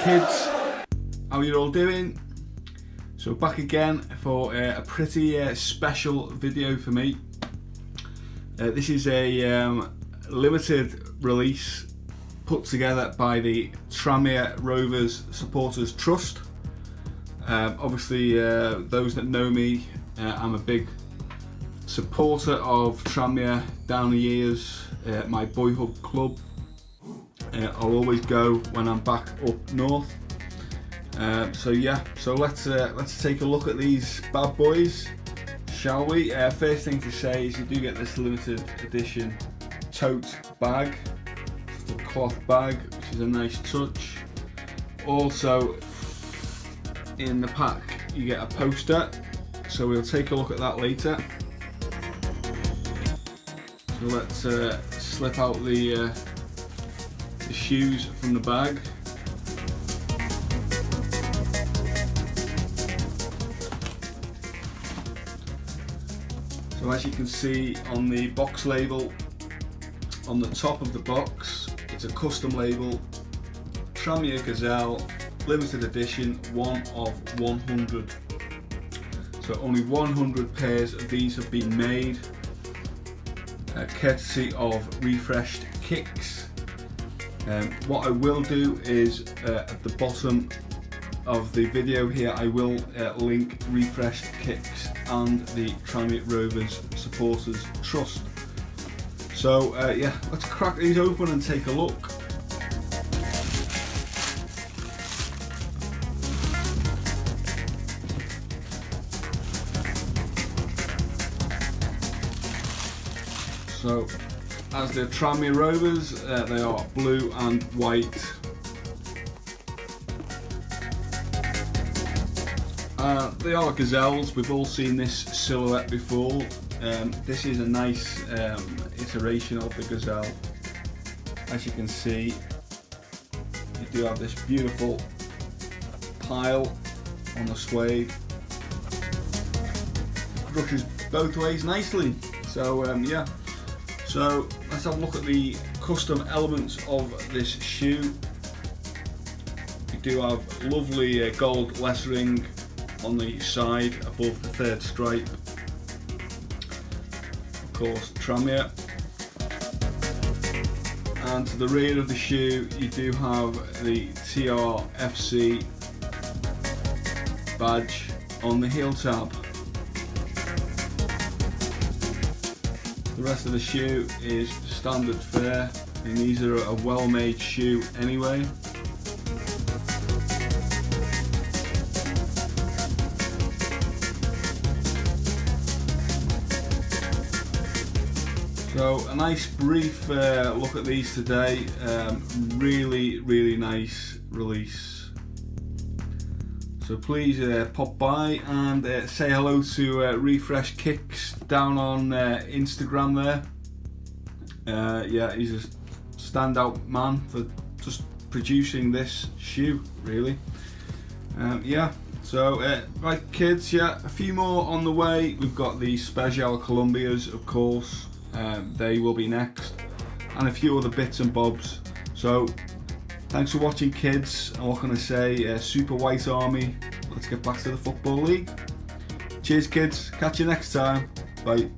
kids, how you all doing? So back again for a pretty special video for me. This is a limited release put together by the Tranmere Rovers Supporters Trust. Obviously those that know me, I'm a big supporter of Tranmere down the years, my boyhood club. I'll always go when I'm back up north. So let's take a look at these bad boys, shall we? First thing to say is you do get this limited edition tote bag, just a cloth bag, which is a nice touch. Also in the pack you get a poster, so we'll take a look at that later. So let's slip out the shoes from the bag. So as you can see on the box label, on the top of the box, it's a custom label, Tranmere Gazelle, limited edition, 1 of 100. So only 100 pairs of these have been made, courtesy of Refreshed Kicks. What I will do is at the bottom of the video here I will link Refreshed Kicks and the Tranmere Rovers Supporters Trust. So yeah, let's crack these open and take a look. So as the Tranmere Rovers, they are blue and white. They are gazelles. We've all seen this silhouette before. This is a nice iteration of the gazelle. As you can see, you do have this beautiful pile on the suede. Brushes both ways nicely. So yeah. So let's have a look at the custom elements of this shoe. We do have lovely gold lettering on the side above the third stripe. Of course, Tranmere. And to the rear of the shoe you do have the TRFC badge on the heel tab. The rest of the shoe is standard fare, and these are a well-made shoe anyway. So a nice brief look at these today. Really nice release. So please pop by and say hello to Refresh Kicks down on Instagram there. Yeah, he's a standout man for just producing this shoe, really. Yeah, so right kids, yeah, a few more on the way. We've got the Special Columbias, of course. They will be next, and a few other bits and bobs. So thanks for watching kids, and what can I say, Super White Army, let's get back to the Football League. Cheers kids, catch you next time, bye.